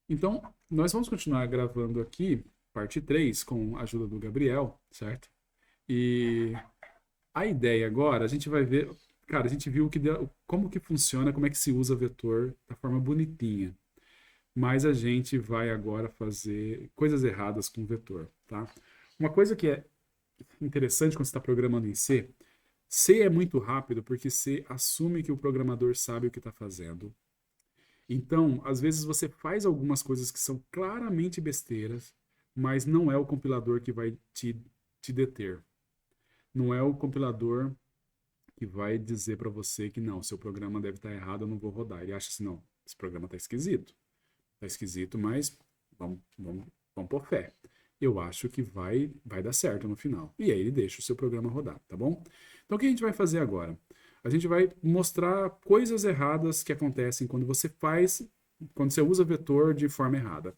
Então, nós vamos continuar gravando aqui, parte 3 com a ajuda do Gabriel, certo? E a ideia agora, a gente vai ver, cara, a gente viu como que funciona, como é que se usa vetor da forma bonitinha. Mas a gente vai agora fazer coisas erradas com o vetor, tá? Uma coisa que é interessante quando você está programando em C, C é muito rápido porque C assume que o programador sabe o que está fazendo. Então, às vezes você faz algumas coisas que são claramente besteiras, mas não é o compilador que vai te deter. Não é o compilador que vai dizer para você que não, seu programa deve estar errado, eu não vou rodar. Ele acha assim, não, esse programa está esquisito. Está esquisito, mas vamos por fé. Eu acho que vai dar certo no final. E aí ele deixa o seu programa rodar, tá bom? Então o que a gente vai fazer agora? A gente vai mostrar coisas erradas que acontecem quando você usa vetor de forma errada.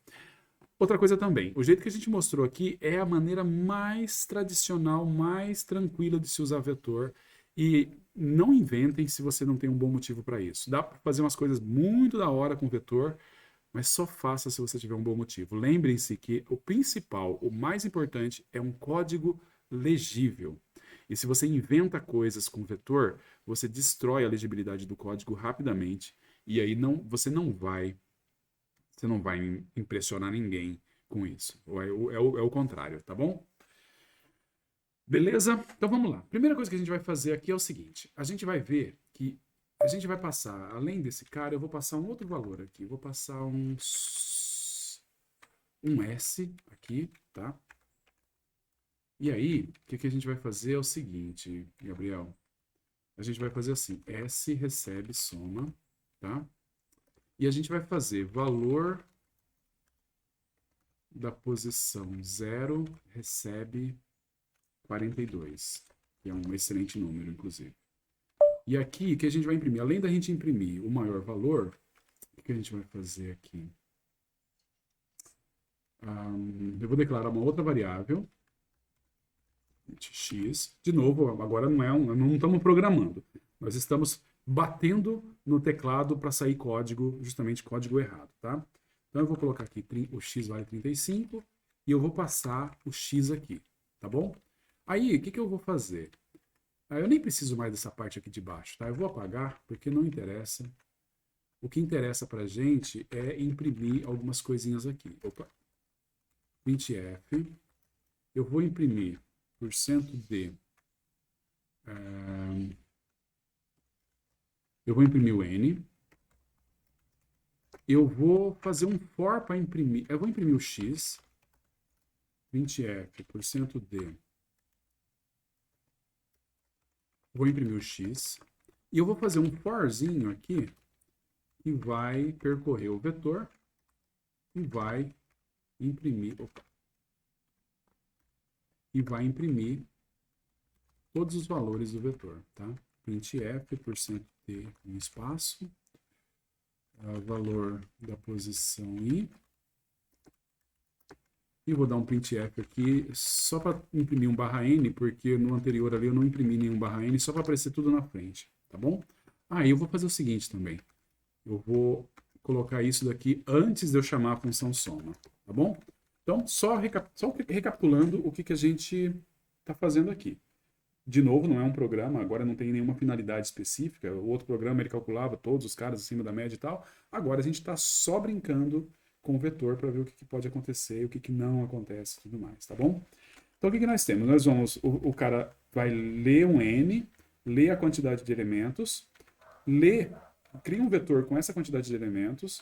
Outra coisa também, o jeito que a gente mostrou aqui é a maneira mais tradicional, mais tranquila de se usar vetor. E não inventem se você não tem um bom motivo para isso. Dá para fazer umas coisas muito da hora com vetor, mas só faça se você tiver um bom motivo. Lembrem-se que o principal, o mais importante, é um código legível. E se você inventa coisas com vetor, você destrói a legibilidade do código rapidamente. E aí você não vai impressionar ninguém com isso. É o contrário, tá bom? Beleza? Então vamos lá. Primeira coisa que a gente vai fazer aqui é o seguinte: a gente vai ver que a gente vai passar, além desse cara, eu vou passar um outro valor aqui. Eu vou passar um S aqui, tá? E aí, o que a gente vai fazer é o seguinte, Gabriel. A gente vai fazer assim: S recebe soma, tá? E a gente vai fazer valor da posição 0 recebe 42, que é um excelente número, inclusive. E aqui, o que a gente vai imprimir? Além da gente imprimir o maior valor, o que a gente vai fazer aqui? Eu vou declarar uma outra variável, x. De novo, agora não estamos programando. Nós estamos batendo no teclado para sair código, justamente código errado, tá? Então eu vou colocar aqui o x vale 35 e eu vou passar o x aqui, tá bom? Aí, o que eu vou fazer? Eu nem preciso mais dessa parte aqui de baixo, tá? Eu vou apagar porque não interessa. O que interessa para a gente é imprimir algumas coisinhas aqui. Opa, printf. Eu vou imprimir %d. Eu vou imprimir o n. Eu vou fazer um for para imprimir. Eu vou imprimir o x. printf %d. Vou imprimir o x. E eu vou fazer um forzinho aqui que vai percorrer o vetor e vai imprimir. Opa, e vai imprimir todos os valores do vetor, tá? printf %t um espaço, valor da posição i, e vou dar um printf aqui só para imprimir um barra n, porque no anterior ali eu não imprimi nenhum barra n, só para aparecer tudo na frente, tá bom? Aí eu vou fazer o seguinte também, eu vou colocar isso daqui antes de eu chamar a função soma, tá bom? Então, só recapitulando o que a gente está fazendo aqui. De novo, não é um programa, agora não tem nenhuma finalidade específica. O outro programa ele calculava todos os caras acima da média e tal. Agora a gente está só brincando com o vetor para ver o que pode acontecer, o que não acontece e tudo mais, tá bom? Então o que nós temos? Nós vamos, o cara vai ler um n, ler a quantidade de elementos, lê, cria um vetor com essa quantidade de elementos,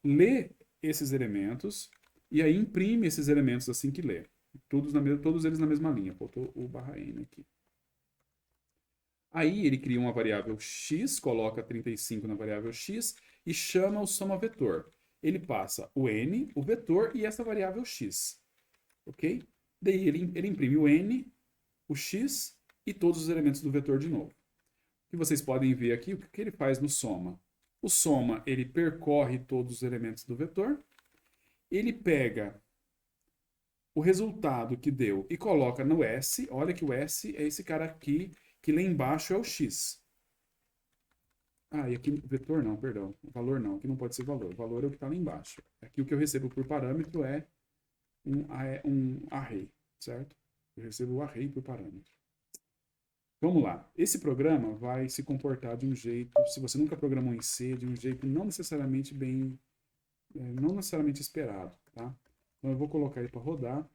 lê esses elementos e aí imprime esses elementos assim que lê. Todos eles na mesma linha. Faltou o barra n aqui. Aí ele cria uma variável x, coloca 35 na variável x e chama o soma vetor. Ele passa o n, o vetor e essa variável x. Ok? Daí ele imprime o n, o x e todos os elementos do vetor de novo. E vocês podem ver aqui o que ele faz no soma. O soma ele percorre todos os elementos do vetor, ele pega o resultado que deu e coloca no S. Olha que o S é esse cara aqui, que lá embaixo é o X. Ah, e aqui vetor não, perdão. Valor não, aqui não pode ser valor. Valor é o que está lá embaixo. Aqui o que eu recebo por parâmetro é um array, certo? Eu recebo o array por parâmetro. Vamos lá. Esse programa vai se comportar de um jeito, se você nunca programou em C, de um jeito não necessariamente não necessariamente esperado, tá? Então eu vou colocar ele para rodar.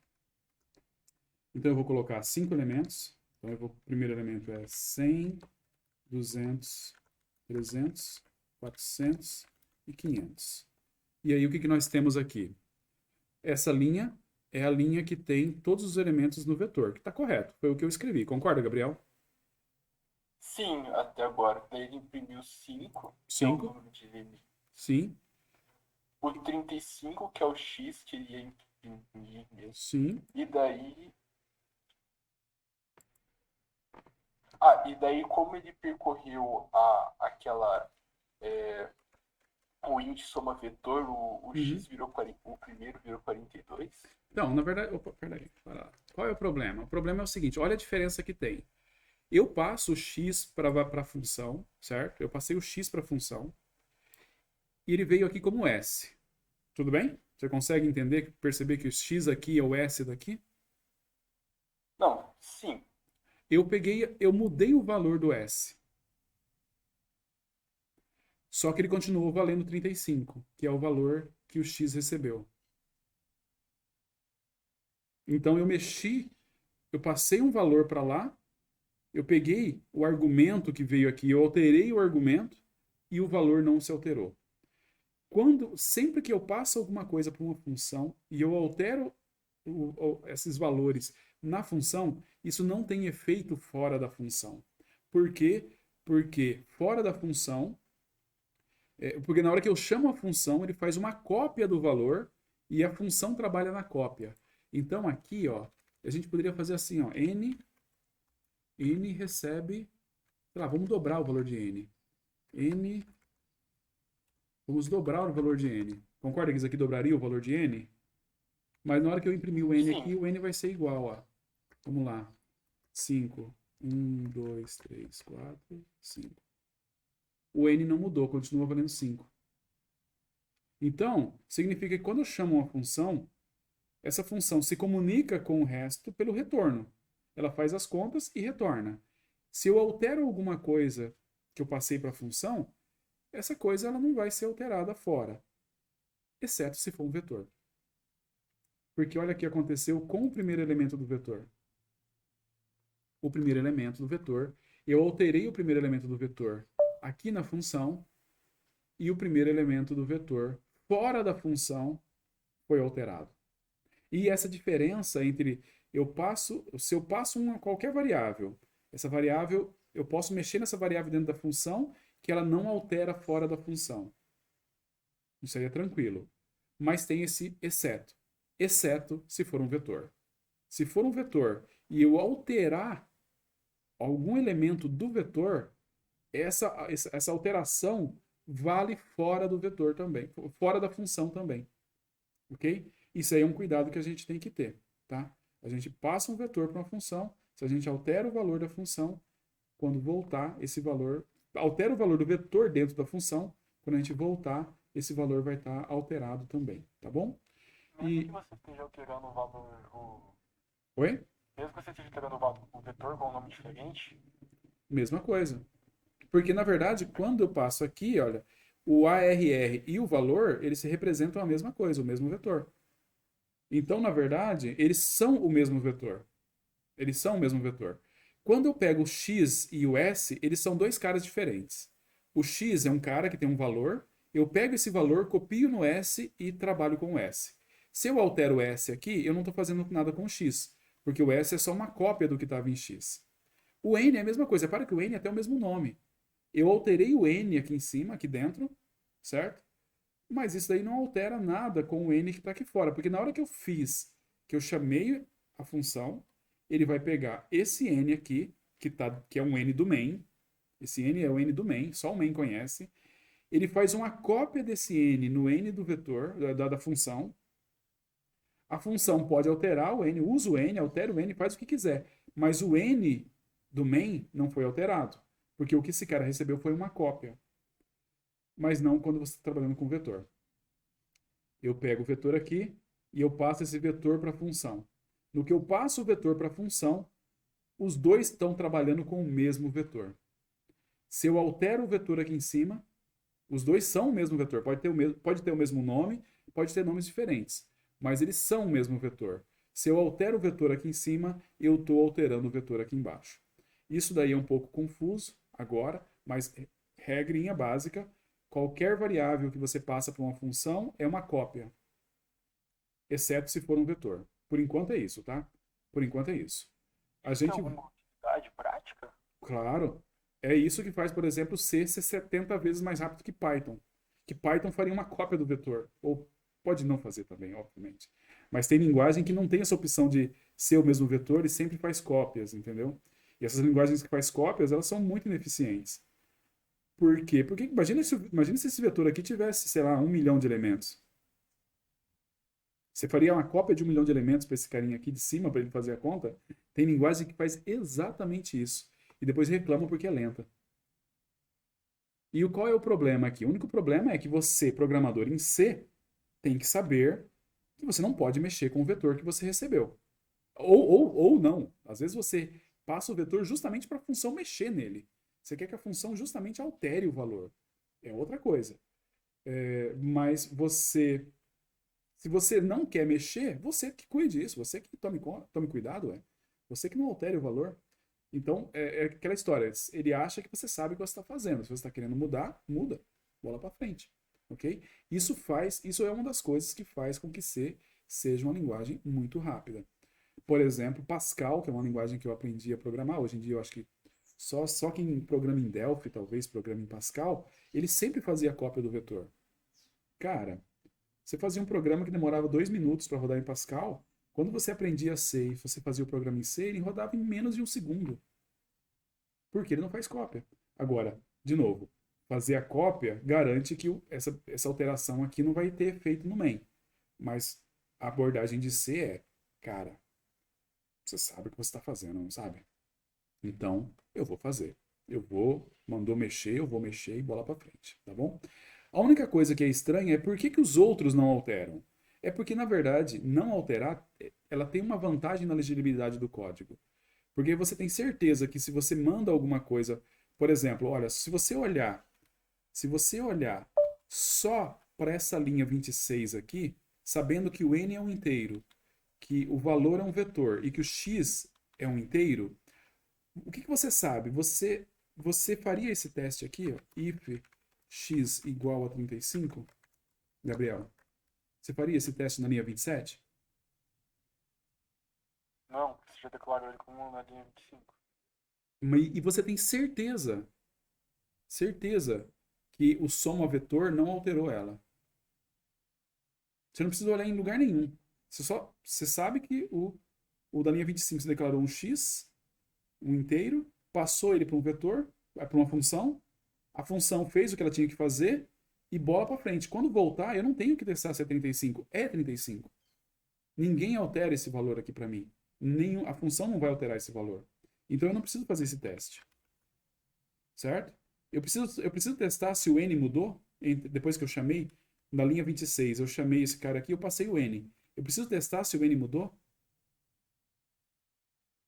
Então eu vou colocar 5 elementos. Então o primeiro elemento é 100, 200, 300, 400 e 500. E aí o que nós temos aqui? Essa linha é a linha que tem todos os elementos no vetor, que está correto. Foi o que eu escrevi. Concorda, Gabriel? Sim, até agora. Daí ele imprimiu 5, que é o 5. número de elementos. Sim, O 35, que é o X que ele ia imprimir mesmo. sim. E daí. E daí como ele percorreu aquela. O int soma vetor, o Uhum. X virou 40, o primeiro virou 42. Então, na verdade, opa, peraí, para lá. Qual é o problema? O problema é o seguinte, olha a diferença que tem. Eu passo o x para a função, certo? Eu passei o x para a função e ele veio aqui como s. Tudo bem? Você consegue entender, perceber que o x aqui é o s daqui? Não, sim. Eu mudei o valor do s. Só que ele continuou valendo 35, que é o valor que o x recebeu. Então eu passei um valor para lá, eu peguei o argumento que veio aqui, eu alterei o argumento e o valor não se alterou. Sempre que eu passo alguma coisa para uma função e eu altero esses valores na função, isso não tem efeito fora da função. Por quê? Porque fora da função, porque na hora que eu chamo a função, ele faz uma cópia do valor e a função trabalha na cópia. Então aqui, ó, a gente poderia fazer assim, ó, n recebe, sei lá, vamos dobrar o valor de n, vamos dobrar o valor de n. Concorda que isso aqui dobraria o valor de n? Mas na hora que eu imprimir o n Sim. aqui, o n vai ser igual a, vamos lá, 5, 1, 2, 3, 4, 5. O n não mudou, continua valendo 5. Então, significa que quando eu chamo uma função, essa função se comunica com o resto pelo retorno. Ela faz as contas e retorna. Se eu altero alguma coisa que eu passei para a função, essa coisa ela não vai ser alterada fora, exceto se for um vetor. Porque olha o que aconteceu com o primeiro elemento do vetor. O primeiro elemento do vetor, eu alterei o primeiro elemento do vetor aqui na função e o primeiro elemento do vetor fora da função foi alterado. E essa diferença entre se eu passo qualquer variável, essa variável, eu posso mexer nessa variável dentro da função que ela não altera fora da função. Isso aí é tranquilo. Mas tem esse exceto se for um vetor. Se for um vetor e eu alterar algum elemento do vetor, essa alteração vale fora do vetor também, fora da função também. Ok? Isso aí é um cuidado que a gente tem que ter. Tá? A gente passa um vetor para uma função, se a gente altera o valor da função, quando voltar, esse valor. Altera o valor do vetor dentro da função, quando a gente voltar, esse valor vai estar alterado também. Tá bom? Mesmo que você esteja alterando o valor. Oi? Mesmo que você esteja alterando o vetor com um nome diferente. Mesma coisa. Porque, na verdade, quando eu passo aqui, olha, o ARR e o valor, eles se representam a mesma coisa, o mesmo vetor. Então, na verdade, eles são o mesmo vetor. Eles são o mesmo vetor. Quando eu pego o x e o s, eles são dois caras diferentes. O x é um cara que tem um valor, eu pego esse valor, copio no s e trabalho com o s. Se eu altero o s aqui, eu não estou fazendo nada com o x, porque o s é só uma cópia do que estava em x. O n é a mesma coisa, repara que o n é até o mesmo nome. Eu alterei o n aqui em cima, aqui dentro, certo? Mas isso daí não altera nada com o n que está aqui fora, porque na hora que eu chamei a função, ele vai pegar esse n aqui, que é um n do main, esse n é o n do main, só o main conhece, ele faz uma cópia desse n no n do vetor, da função, a função pode alterar o n, usa o n, altera o n, faz o que quiser, mas o n do main não foi alterado, porque o que esse cara recebeu foi uma cópia. mas não quando você está trabalhando com vetor. Eu pego o vetor aqui e eu passo esse vetor para a função. No que eu passo o vetor para a função, os dois estão trabalhando com o mesmo vetor. Se eu altero o vetor aqui em cima, os dois são o mesmo vetor. Pode ter o mesmo nome, pode ter nomes diferentes, mas eles são o mesmo vetor. Se eu altero o vetor aqui em cima, eu estou alterando o vetor aqui embaixo. Isso daí é um pouco confuso agora, mas regrinha básica, qualquer variável que você passa para uma função é uma cópia, exceto se for um vetor. Por enquanto é isso, tá? Por enquanto é isso. A Isso tem gente, alguma utilidade prática? claro, é isso que faz, por exemplo, C ser 70 vezes mais rápido que Python. Que Python faria uma cópia do vetor. Ou pode não fazer também, obviamente. Mas tem linguagem que não tem essa opção de ser o mesmo vetor e sempre faz cópias, entendeu? E essas linguagens que faz cópias, elas são muito ineficientes. Por quê? Porque imagina se esse vetor aqui tivesse, sei lá, 1 milhão de elementos. Você faria uma cópia de 1 milhão de elementos para esse carinha aqui de cima para ele fazer a conta? Tem linguagem que faz exatamente isso. E depois reclamam porque é lenta. E qual é o problema aqui? O único problema é que você, programador em C, tem que saber que você não pode mexer com o vetor que você recebeu. Ou não. Às vezes você passa o vetor justamente para a função mexer nele. Você quer que a função justamente altere o valor. É outra coisa. Mas se você não quer mexer, você que cuide disso, você que tome cuidado, você que não altere o valor. Então, é aquela história. Ele acha que você sabe o que você está fazendo. Se você está querendo mudar, muda. Bola para frente. Ok? Isso é uma das coisas que faz com que C seja uma linguagem muito rápida. Por exemplo, Pascal, que é uma linguagem que eu aprendi a programar. Hoje em dia eu acho que só quem programa em Delphi, talvez programa em Pascal, ele sempre fazia cópia do vetor. Cara, você fazia um programa que demorava 2 minutos para rodar em Pascal. Quando você aprendia C e você fazia o programa em C, ele rodava em menos de 1 segundo. Porque ele não faz cópia. Agora, de novo, fazer a cópia garante que essa alteração aqui não vai ter efeito no main. Mas a abordagem de C cara, você sabe o que você está fazendo, não sabe? Então, eu vou fazer. Mandou mexer, eu vou mexer e bola para frente, tá bom? A única coisa que é estranha é por que os outros não alteram. É porque, na verdade, não alterar, ela tem uma vantagem na legibilidade do código. Porque você tem certeza que se você manda alguma coisa, por exemplo, olha, se você olhar só para essa linha 26 aqui, sabendo que o n é um inteiro, que o valor é um vetor e que o x é um inteiro, o que você sabe? Você faria esse teste aqui, ó, if x igual a 35, Gabriel? Você faria esse teste na linha 27? Não, você já declarou ele como na linha 25. E você tem certeza que o soma vetor não alterou ela. Você não precisa olhar em lugar nenhum. Você sabe que o da linha 25 você declarou um x, um inteiro, passou ele para um vetor, para uma função, a função fez o que ela tinha que fazer e bola para frente. Quando voltar, eu não tenho que testar se é 35, é 35. Ninguém altera esse valor aqui para mim. A função não vai alterar esse valor. Então eu não preciso fazer esse teste. Certo? Eu preciso testar se o n mudou, depois que eu chamei, na linha 26, eu chamei esse cara aqui, eu passei o n. Eu preciso testar se o n mudou?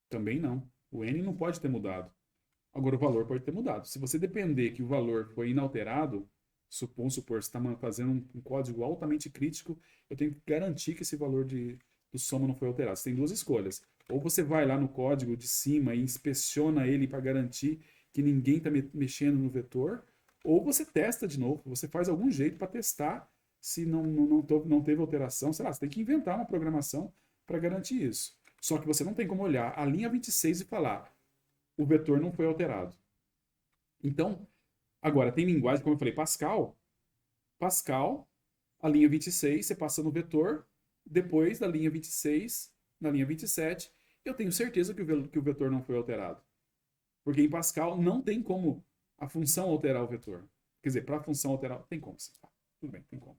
Também não. O n não pode ter mudado. Agora o valor pode ter mudado. Se você depender que o valor foi inalterado, vamos supor, você está fazendo um código altamente crítico, eu tenho que garantir que esse valor do soma não foi alterado. Você tem duas escolhas. Ou você vai lá no código de cima e inspeciona ele para garantir que ninguém está mexendo no vetor, ou você testa de novo, você faz algum jeito para testar se não teve alteração. Sei lá, você tem que inventar uma programação para garantir isso. Só que você não tem como olhar a linha 26 e falar o vetor não foi alterado. Então, agora tem linguagem, como eu falei, Pascal, a linha 26, você passa no vetor, depois da linha 26, na linha 27, eu tenho certeza que o vetor não foi alterado. Porque em Pascal não tem como a função alterar o vetor. Quer dizer, para a função alterar, tem como. Tudo bem, tem como.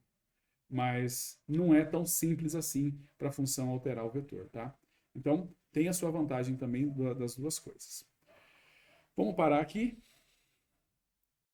Mas não é tão simples assim para a função alterar o vetor, tá? Então, tem a sua vantagem também das duas coisas. Vamos parar aqui.